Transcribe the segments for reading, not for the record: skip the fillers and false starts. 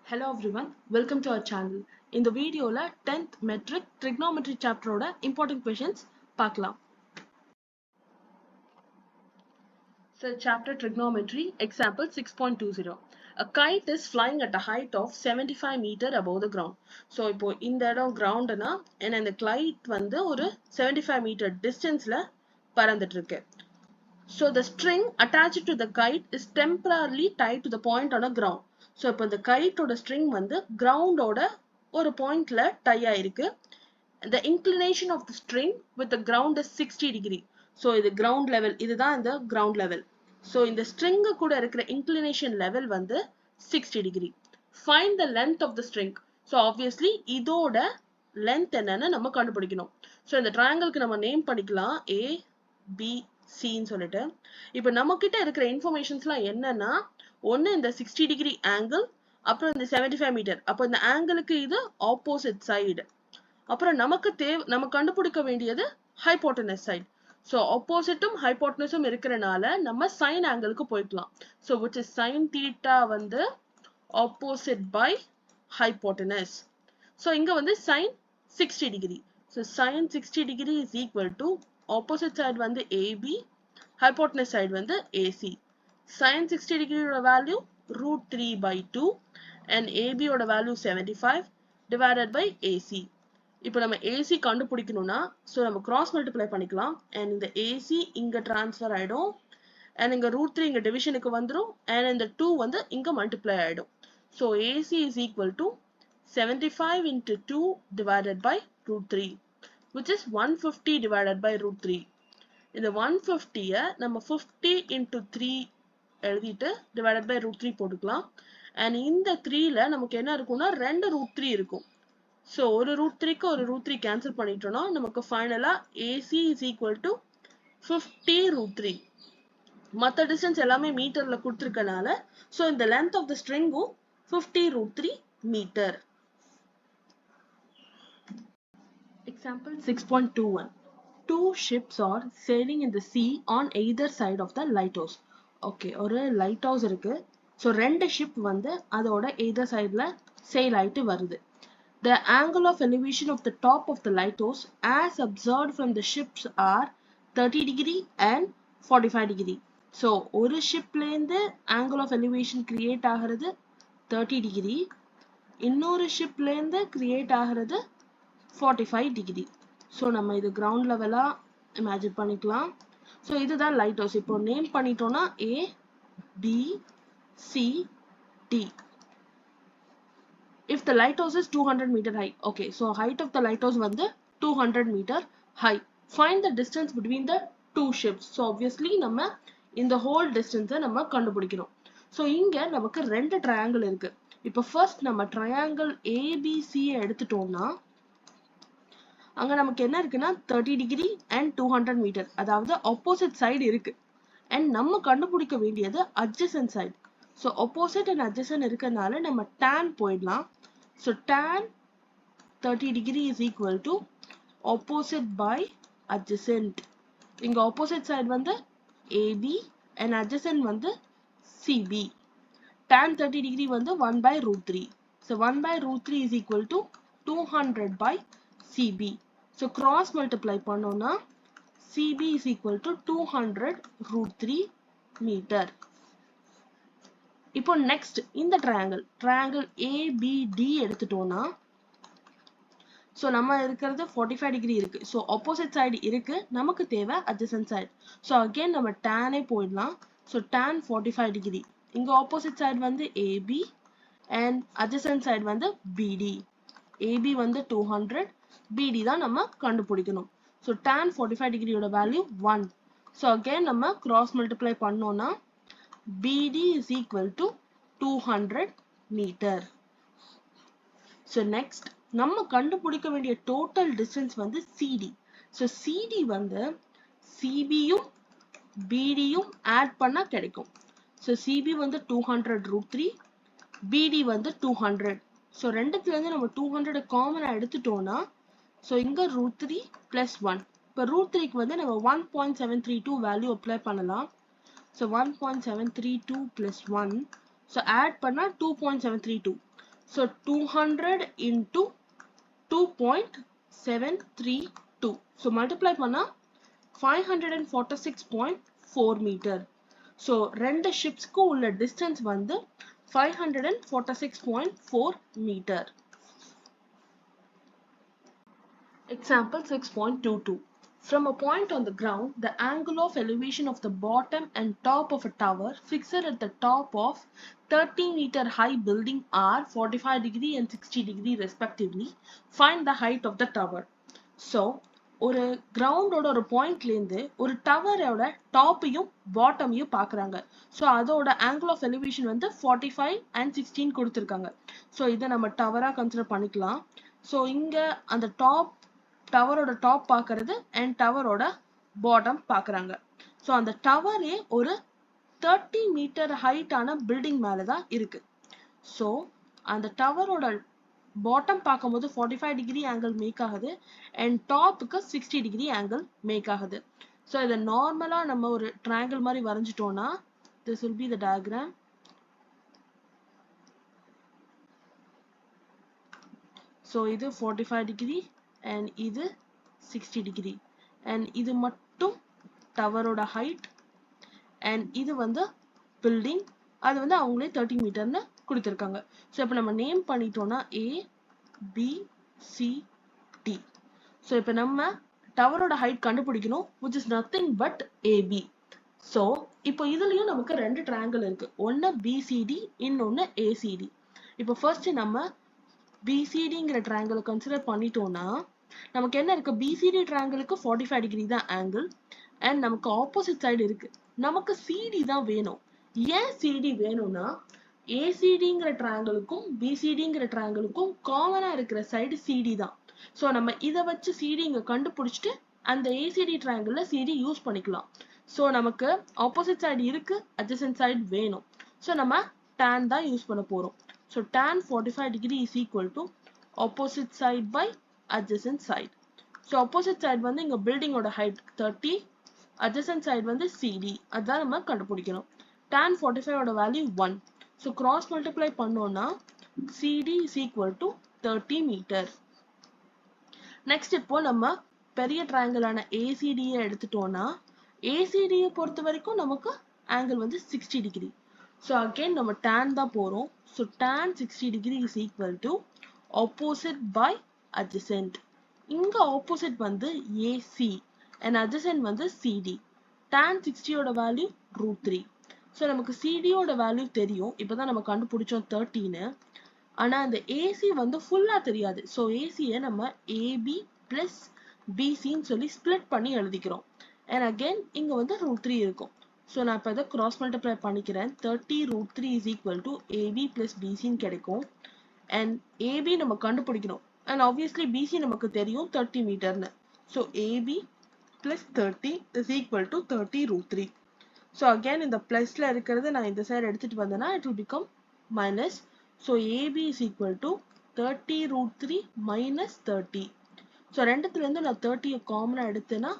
Hello everyone, welcome to our channel. In the video, 10th metric trigonometry chapter oda important questions பார்க்கலாம். So chapter trigonometry, example 6.20. A kite is flying at a height of 75 meter above the ground. So இப்போ இந்த இடம் groundனா and இந்த kite வந்து ஒரு 75 meter distanceல பறந்துட்டு இருக்கு. So the string attached to the kite is temporarily tied to the point on a ground. So இப்போ the kite ஓட string வந்து ground ஓட ஒரு pointல tie ஆயிருக்கு. The inclination of the string with the ground is 60 degree. So இது ground level, இதுதான் இந்த ground level. So இந்த string கூட இருக்கிற inclination level வந்து 60 degree. Find the length of the string. So obviously இதோட length என்னன்னு நம்ம கண்டுபிடிக்கணும். So இந்த triangleக்கு நம்ம name பண்ணிக்கலாம் A, B, C ன்னு சொல்லிட்டு. இப்போ நம்மகிட்ட இருக்கிற இன்ஃபர்மேஷன்ஸ்லாம் என்னன்னா ஒன்னு இந்த 60 டிகிரி ஆங்கிள், அப்புறம் இந்த 75 மீட்டர். அப்போ இந்த ஆங்கிளுக்கு இது ஆப்போசிட் சைடு. அப்புறம் நம்ம கண்டுபிடிக்க வேண்டியது ஹைபோட்டனஸ் சைடு. ஸோ ஆப்போசிட்டும் ஹைபோட்டனஸும் இருக்கிறனால நம்ம சைன் ஆங்கிளுக்கு போய்க்கலாம். So which is sin theta வந்து ஆப்போசிட் பை ஹைபோட்டனஸ். ஸோ இங்க வந்து sin 60 degree. So sin 60 degree is equal to opposite side வந்து AB, hypotenuse side வந்து AC. Sin 60 degree ஓட value √3 by 2 and AB ஓட value 75 divided by AC. இப்போ நம்ம AC கண்டுபிடிக்கணும்னா so நம்ம cross multiply பண்ணிக்கலாம் and இந்த AC இங்க transfer ஆயிடும் and இங்க √3 இங்க divisionக்கு வந்துரும் and இந்த 2 வந்து இங்க multiply ஆயிடும். So AC is equal to 75 into 2 divided by √3. which is 150 divided by √3. இந்த 150 நம்ம 50 into 3 எழுதிட்டு divided by √3 போட்டுக்கலாம். and இந்த 3ல நமக்கு என்ன இருக்கும்னா ரெண்டு √3 இருக்கும். so ஒரு √3க்கு ஒரு √3 கேன்சல் பண்ணிட்டோம்னா நமக்கு ஃபைனலா AC is equal to 50 √3. மத்த டிஸ்டன்ஸ் எல்லாமே மீட்டர்ல கொடுத்திருக்கனால so இந்த length of the string 50 √3 metre. Example 6.21. Two ships are sailing in the sea on either side of the lighthouse. Okay, ஒரு lighthouse இருக்கு. So ரெண்டு ship வந்து அதோட either sideல sail ஆயிட்டு வருது. The angle of elevation of the top of the lighthouse as observed from the ships are 30 degree and 45 degree. So ஒரு shipல இருந்து angle of elevation create ஆகிறது 30 degree. இன்னொரு shipல இருந்து create ஆகிறது 45 degree. So நம்ம இது ground level imagine பண்ணிக்கலாம். So இதுதான் lighthouse. இப்போ name பண்ணிட்டோம்னா A, B, C, D. If the lighthouse is 200 meter high. Okay, so height of the lighthouse வந்து 200 meter high. Find the distance between the two ships. So obviously நம்ம இந்த whole distance நம்ம கண்டுபிடிக்கணும். So இங்க நமக்கு ரெண்டு triangle இருக்கு. இப்போ first நம்ம triangle ABC எடுத்துட்டோம்னா அங்க நமக்கு என்ன இருக்குன்னா 30 டிகிரி and 200 மீட்டர், அதாவது ஆப்போசிட் சைடு இருக்கு. and நம்ம கண்டுபிடிக்க வேண்டியது adjacent side. so opposite and adjacent இருக்கனால நம்ம tan போயிடலாம். so tan 30 degree is equal to opposite by adjacent. இங்க opposite side வந்து AB and adjacent வந்து CB. tan 30 degree வந்து 1 by √3. so 1 by √3 is equal to 200 by CB. so cross multiply பண்ணோம்னா CB is equal to 200 √3 meter. இப்போ next இந்த triangle ABD எடுத்துட்டோம்னா so நம்ம இருக்கிறது 45 degree இருக்கு. so opposite side இருக்கு, நமக்கு தேவை adjacent side. so again நம்ம tan போயிடலாம். so tan 45 degree. இங்க opposite side வந்து AB and adjacent side வந்து BD. AB வந்து 200, BD தான் நம்ம கண்டுபிடிக்கணும். so tan 45 degree ஓட value 1. so again நம்ம cross multiply பண்ணோம்னா BD is equal to 200 meter. so next நம்ம கண்டுபிடிக்க வேண்டிய total distance வந்து CD. so CD வந்து CB யும் BD யும் add பண்ணா கிடைக்கும். so CB வந்து 200 √3, BD வந்து 200. so ரெண்டுத்துல இருந்து நம்ம 200 காமனா எடுத்துட்டோம்னா so இங்க √3 plus 1. இப்போ √3க்கு வந்து நம்ம 1.732 வேல்யூ அப்ளை பண்ணலாம். so 1.732 plus 1. so add பண்ணா 2.732. So 200 into 2.732. So multiply பண்ணா 546.4 meter. So ரெண்டு ஷிப்ஸ்க்கு உள்ள distance வந்து 546.4 meter. Example 6.22. From a point on the ground, the angle of elevation of the bottom and top of a tower fixed at the top of 30-meter high building are 45 degree and 60 degree respectively. Find the height of the tower. So, ஒரு கிரவுண்டோட ஒரு பாயிண்ட்லேருந்து ஒரு டவரோட டாப்பையும் பாட்டமையும் பார்க்குறாங்க. So அதோட angle of elevation வந்து 45 and 16 கொடுத்துருக்காங்க. So இதை நம்ம டவராக கன்சிடர் பண்ணிக்கலாம். ஸோ இங்கே அந்த டவரோட டாப் பார்க்கறது அண்ட் டவரோட பாட்டம் பார்க்குறாங்க. ஸோ அந்த டவரே ஒரு 30 மீட்டர் ஹைட்டான பில்டிங் மேலே தான் இருக்கு. ஸோ அந்த டவரோட பாட்டம் பார்க்கும்போது 45 டிகிரி ஆங்கிள் மேக் ஆகுது அண்ட் டாப்புக்கு 60 டிகிரி ஆங்கிள் மேக் ஆகுது. ஸோ இதை நார்மலாக நம்ம ஒரு ட்ரையாங்கிள் மாதிரி வரைஞ்சிட்டோம்னா this will be the diagram. So இது 45 டிகிரி and இது 60 டிகிரி and இது மட்டும் டவரோட ஹைட் and இது வந்து பில்டிங், அது வந்து அவங்களே 30 மீட்டர்னு கொடுத்துருக்காங்க. ஸோ இப்போ நம்ம நேம் பண்ணிட்டோம்னா ABCD. ஸோ இப்போ நம்ம டவரோட ஹைட் கண்டுபிடிக்கணும், which is nothing but AB. So இப்போ இதுலயும் நமக்கு ரெண்டு ட்ரையாங்கிள் இருக்கு, ஒன்னு BCD இன்னொன்னு ACD. இப்போ ஃபர்ஸ்ட் நம்ம BCDங்கிற ட்ரையாங்கிளை கன்சிடர் பண்ணிட்டோம்னா நமக்கு என்ன இருக்கு, BCD ட்ரையாங்கிளுக்கு 45 டிகிரி தான் ஆங்கிள் அண்ட் நமக்கு ஆப்போசிட் சைடு இருக்கு, நமக்கு CD தான் வேணும். ஏன் CD வேணும்னா ACDங்கிற ட்ரையாங்கிளுக்கும் BCDங்கிற ட்ரையாங்கிளுக்கும் காமனா இருக்கிற சைடு CD தான். ஸோ நம்ம இதை வச்சு CD இங்க கண்டுபிடிச்சிட்டு அந்த ACD ட்ரையாங்கிள்ல CD யூஸ் பண்ணிக்கலாம். ஸோ நமக்கு ஆப்போசிட் சைடு இருக்கு, அட்ஜசன்ட் சைடு வேணும். ஸோ நம்ம tan தான் யூஸ் பண்ண போறோம். So tan 45 degree is equal to opposite side by adjacent side. So opposite side வந்து இங்க பில்டிங்கோட ஹைட் 30, adjacent side வந்து CD, அதான் நம்ம கண்டுபிடிக்கணும். tan 45 ஓட வேல்யூ 1. ஸோ கிராஸ் மல்டிப்ளை பண்ணோம்னா CD is equal to 30 metre. Next இப்போ நம்ம பெரிய ட்ரையாங்கிளான ACDயை எடுத்துட்டோம்னா ACDயை பொறுத்த வரைக்கும் நமக்கு ஆங்கிள் வந்து 60 டிகிரி. ஸோ அகெயின் நம்ம tan தான் போறோம். So tan 60 degree is equal to opposite by adjacent. இங்க opposite வந்து AC and adjacent வந்து CD. tan 60 ஓட வேல்யூ √3. ஸோ நமக்கு CD ஓட வேல்யூ தெரியும், இப்போதான் நம்ம கண்டுபிடிச்சோம் 30ன்னு. ஆனா அந்த AC வந்து ஃபுல்லா தெரியாது. ஸோ ACயை நம்ம AB plus BCன்னு சொல்லி ஸ்பிளிட் பண்ணி எழுதிக்கிறோம். and again இங்க வந்து √3 இருக்கும். ஸோ நான் இப்போ இதை கிராஸ் மல்டிப்ளை பண்ணிக்கிறேன். 30 √3 is equal to AB plus BCன்னு கிடைக்கும். and AB நம்ம கண்டுபிடிக்கணும் and obviously BC நமக்கு தெரியும் 30 மீட்டர்னு. So AB plus 30 is equal to 30 √3. So again இந்த பிளஸ்ல இருக்கிறது நான் இந்த சைடு எடுத்துட்டு வந்தேன்னா it will become minus. So AB is equal to 30 √3 minus 30. So ரெண்டுத்துலேருந்து நான் 30யை காமனாக எடுத்தேன்னா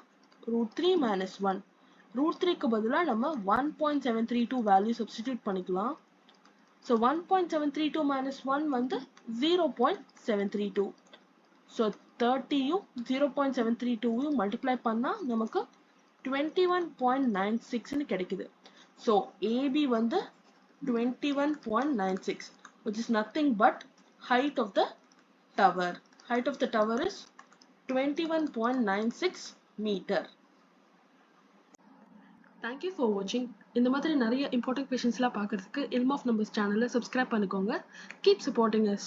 √3 minus 1. √3க்கு பதிலாக நம்ம 1.732 வேல்யூ சப்ஸ்டிடியூட் பண்ணிக்கலாம். ஸோ 1.732 minus 1 வந்து 0.732. ஸோ 30யும் 0.732யும் மல்டிப்ளை பண்ணால் நமக்கு 21.96ன்னு கிடைக்குது. ஸோ AB வந்து 21.96, which is nothing but height of the tower. Height of the tower is 21.96 meter. Thank you for watching. இந்த மாதிரி நிறைய important questions எல்லாம் பார்க்கிறதுக்கு Ilm of Numbers channel subscribe பண்ணிக்கோங்க. Keep supporting us.